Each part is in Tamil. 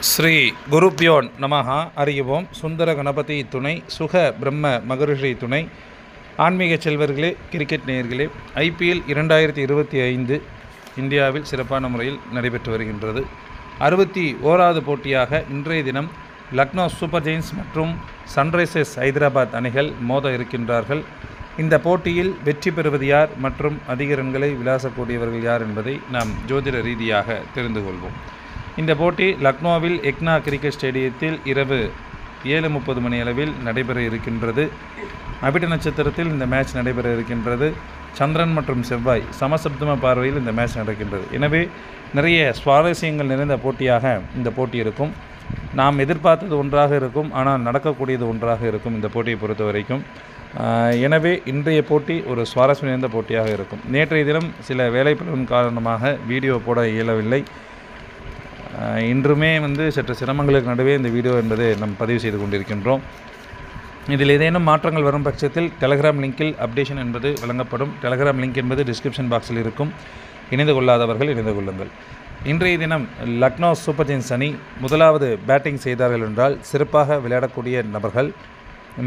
ஸ்ரீ குருப்யோன் நமஹ. அறிவோம். சுந்தர கணபதி துணை, சுக பிரம்ம மகரிஷி துணை. ஆன்மீக செல்வர்களே, கிரிக்கெட் நேயர்களே, IPL 2025 இந்தியாவில் சிறப்பான முறையில் நடைபெற்று வருகின்றது. 61வது போட்டியாக இன்றைய தினம் லக்னோ சூப்பர் ஜெயின்ஸ் மற்றும் சன்ரைசர்ஸ் ஹைதராபாத் அணிகள் மோத இருக்கின்றார்கள். இந்த போட்டியில் வெற்றி பெறுவது யார் மற்றும் அதிக ரன்களை விளாசக்கூடியவர்கள் யார் என்பதை நாம் ஜோதிட ரீதியாக தெரிந்து கொள்வோம். இந்த போட்டி லக்னோவில் எக்னா கிரிக்கெட் ஸ்டேடியத்தில் இரவு 7:30 மணி அளவில் நடைபெற இருக்கின்றது. அபிட்ட நட்சத்திரத்தில் இந்த மேட்ச் நடைபெற இருக்கின்றது. சந்திரன் மற்றும் செவ்வாய் சமசப்தம பார்வையில் இந்த மேட்ச் நடக்கின்றது. எனவே நிறைய சுவாரஸ்யங்கள் நிறைந்த போட்டியாக இந்த போட்டி இருக்கும். நாம் எதிர்பார்த்தது ஒன்றாக இருக்கும், ஆனால் நடக்கக்கூடியது ஒன்றாக இருக்கும் இந்த போட்டியை பொறுத்த வரைக்கும். எனவே இன்றைய போட்டி ஒரு சுவாரஸ்யம் நிறைந்த போட்டியாக இருக்கும். நேற்றைய தினம் சில வேலைப்பளுவின் காரணமாக வீடியோ போட இயலவில்லை. இன்றுமே சற்று சிரமங்களுக்கு நடுவே இந்த வீடியோ என்பதை நாம் பதிவு செய்து கொண்டிருக்கின்றோம். இதில் ஏதேனும் மாற்றங்கள் வரும் பட்சத்தில் டெலகிராம் லிங்கில் அப்டேஷன் என்பது வழங்கப்படும். டெலகிராம் லிங்க் என்பது டிஸ்கிரிப்ஷன் பாக்ஸில் இருக்கும். இணைந்து கொள்ளாதவர்கள் இணைந்து கொள்ளுங்கள். இன்றைய தினம் லக்னோ சூப்பர் ஜெயின்ஸ் அணி முதலாவது பேட்டிங் செய்தார்கள் என்றால் சிறப்பாக விளையாடக்கூடிய நபர்கள்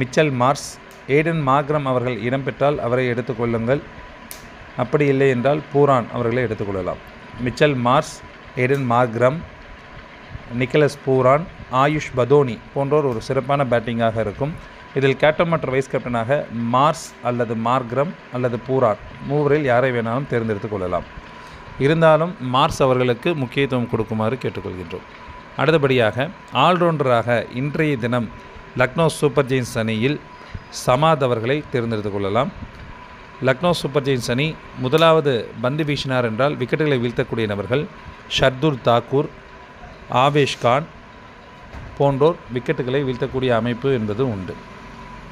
மிச்சல் மார்ஸ், ஏடன் மார்க்ரம் அவர்கள் இடம்பெற்றால் அவரை எடுத்துக்கொள்ளுங்கள். அப்படி இல்லை என்றால் பூரான் அவர்களை எடுத்துக்கொள்ளலாம். Mitchell Marsh, Aden Markram, Nicholas Pooran, Ayush Badoni போன்றோர் ஒரு சிறப்பான பேட்டிங்காக இருக்கும். இதில் கேப்டன் மற்றும் வைஸ் கேப்டனாக மார்ஸ் அல்லது மார்க்ரம் அல்லது பூரான் மூவரில் யாரை வேணாலும் தேர்ந்தெடுத்து கொள்ளலாம். இருந்தாலும் மார்ஸ் அவர்களுக்கு முக்கியத்துவம் கொடுக்குமாறு கேட்டுக்கொள்கின்றோம். அடுத்தபடியாக ஆல்ரவுண்டராக இன்றைய தினம் லக்னோ சூப்பர் ஜெயின்ஸ் அணியில் சமாத் அவர்களை தேர்ந்தெடுத்து கொள்ளலாம். லக்னோ சூப்பர் ஜெயின்ஸ் அணி முதலாவது பந்து வீசினார் என்றால் விக்கெட்டுகளை வீழ்த்தக்கூடிய நபர்கள் ஷர்துல் தாக்கூர், ஆவேஷ் கான் போன்றோர் விக்கெட்டுகளை வீழ்த்தக்கூடிய அமைப்பு என்பது உண்டு.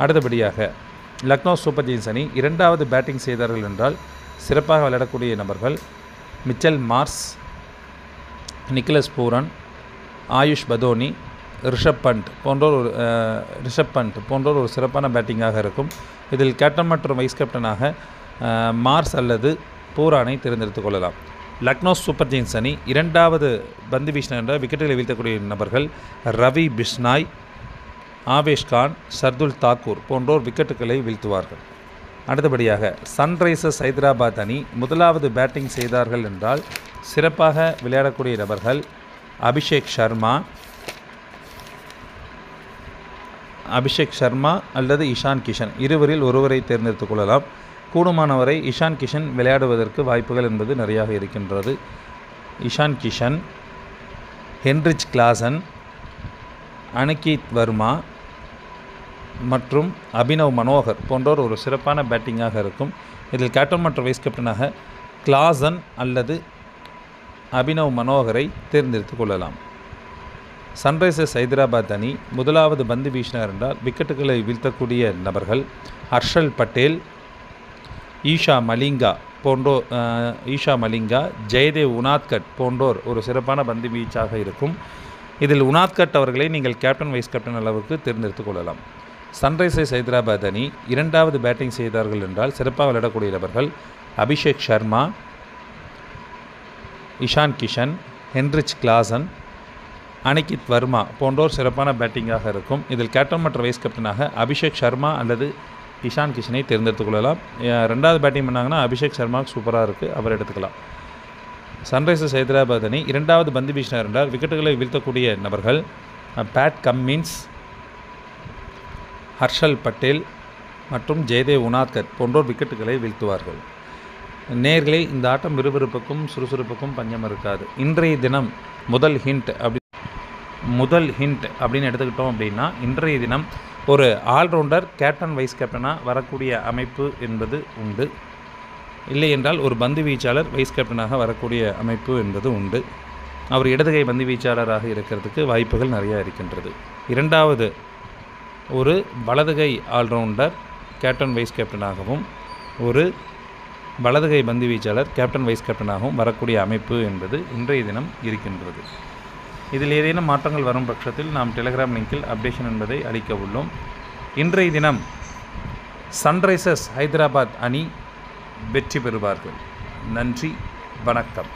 அடுத்தபடியாக லக்னோ சூப்பர் ஜெயின்ஸ் அணி இரண்டாவது பேட்டிங் செய்தார்கள் என்றால் சிறப்பாக விளையாடக்கூடிய நபர்கள் Mitchell Marsh, Nicholas Pooran, Ayush Badoni, Rishabh Pant போன்றோர் ஒரு சிறப்பான பேட்டிங்காக இருக்கும். இதில் கேப்டன் மற்றும் வைஸ் கேப்டனாக மார்ஸ் அல்லது பூரானை தேர்ந்தெடுத்து கொள்ளலாம். லக்னோ சூப்பர் ஜெயின்ஸ் அணி இரண்டாவது பந்து வீசினர் என்ற விக்கெட்டுகளை வீழ்த்தக்கூடிய நபர்கள் ரவி பிஷ்னாய், ஆவேஷ் கான், ஷர்துல் தாக்கூர் போன்றோர் விக்கெட்டுகளை வீழ்த்துவார்கள். அடுத்தபடியாக சன்ரைசர்ஸ் ஹைதராபாத் அணி முதலாவது பேட்டிங் செய்தார்கள் என்றால் சிறப்பாக விளையாடக்கூடிய நபர்கள் அபிஷேக் சர்மா அல்லது இஷான் கிஷன் இருவரில் ஒருவரை தேர்ந்தெடுத்துக் கொள்ளலாம். கூடுமானவரை இஷான் கிஷன் விளையாடுவதற்கு வாய்ப்புகள் என்பது நிறையாக இருக்கின்றது. இஷான் கிஷன், ஹென்ரிச் கிளாசன், அனிகேத் வர்மா மற்றும் அபினவ் மனோகர் போன்றோர் ஒரு சிறப்பான பேட்டிங்காக இருக்கும். இதில் கேப்டன் மற்றும் வைஸ் கேப்டனாக கிளாசன் அல்லது அபினவ் மனோகரை தேர்ந்தெடுத்து கொள்ளலாம். சன்ரைசர்ஸ் ஹைதராபாத் அணி முதலாவது பந்து வீசினார் என்றால் விக்கெட்டுகளை வீழ்த்தக்கூடிய நபர்கள் ஹர்ஷல் பட்டேல், ஈஷா மலிங்கா, ஜெயதேவ் உனாத்கட் போன்றோர் ஒரு சிறப்பான பந்து வீச்சாக இருக்கும். இதில் உனாத்கட் அவர்களை நீங்கள் கேப்டன் வைஸ் கேப்டன் அளவுக்கு தேர்ந்தெடுத்து கொள்ளலாம். சன்ரைசர்ஸ் ஹைதராபாத் அணி இரண்டாவது பேட்டிங் செய்தார்கள் என்றால் சிறப்பாக விளையாடக்கூடிய நபர்கள் அபிஷேக் சர்மா, இஷான் கிஷன், ஹென்ரிச் கிளாசன், அனிகேத் வர்மா போன்றோர் சிறப்பான பேட்டிங்காக இருக்கும். இதில் கேப்டன் மற்றும் வைஸ் கேப்டனாக அபிஷேக் சர்மா அல்லது இஷான் கிஷனை தேர்ந்தெடுத்துக் கொள்ளலாம். ரெண்டாவது பேட்டிங் பண்ணாங்கன்னா அபிஷேக் சர்மாவுக்கு சூப்பராக இருக்குது, அவர் எடுத்துக்கலாம். சன்ரைசர்ஸ் ஹைதராபாத் அணி இரண்டாவது பந்து வீசினார் என்றால் விக்கெட்டுகளை வீழ்த்தக்கூடிய நபர்கள் பேட் கம்மின்ஸ், ஹர்ஷல் பட்டேல் மற்றும் ஜெயதேவ் உனாத்கட் போன்றோர் விக்கெட்டுகளை வீழ்த்துவார்கள். நேயர்களே, இந்த ஆட்டம் விறுவிறுப்புக்கும் சுறுசுறுப்புக்கும் பஞ்சம் இருக்காது. இன்றைய தினம் முதல் ஹிண்ட் அப்படின்னு எடுத்துக்கிட்டோம் அப்படின்னா இன்றைய தினம் ஒரு ஆல்ரவுண்டர் கேப்டன் வைஸ் கேப்டனாக வரக்கூடிய அமைப்பு என்பது உண்டு. இல்லை என்றால் ஒரு பந்து வீச்சாளர் வைஸ் கேப்டனாக வரக்கூடிய அமைப்பு என்பது உண்டு. அவர் இடதுகை பந்து வீச்சாளராக இருக்கிறதுக்கு வாய்ப்புகள் நிறையா இருக்கின்றது. இரண்டாவது ஒரு வலதுகை ஆல்ரவுண்டர் கேப்டன் வைஸ் கேப்டனாகவும் ஒரு வலதுகை பந்து வீச்சாளர் கேப்டன் வைஸ் கேப்டனாகவும் வரக்கூடிய அமைப்பு என்பது இன்றைய தினம் இருக்கின்றது. இதில் ஏதேனும் மாற்றங்கள் வரும் பட்சத்தில் நாம் டெலகிராம் லிங்கில் அப்டேஷன் என்பதை அளிக்க உள்ளோம். இன்றைய தினம் சன்ரைசர்ஸ் ஹைதராபாத் அணி வெற்றி பெறுவார்கள். நன்றி, வணக்கம்.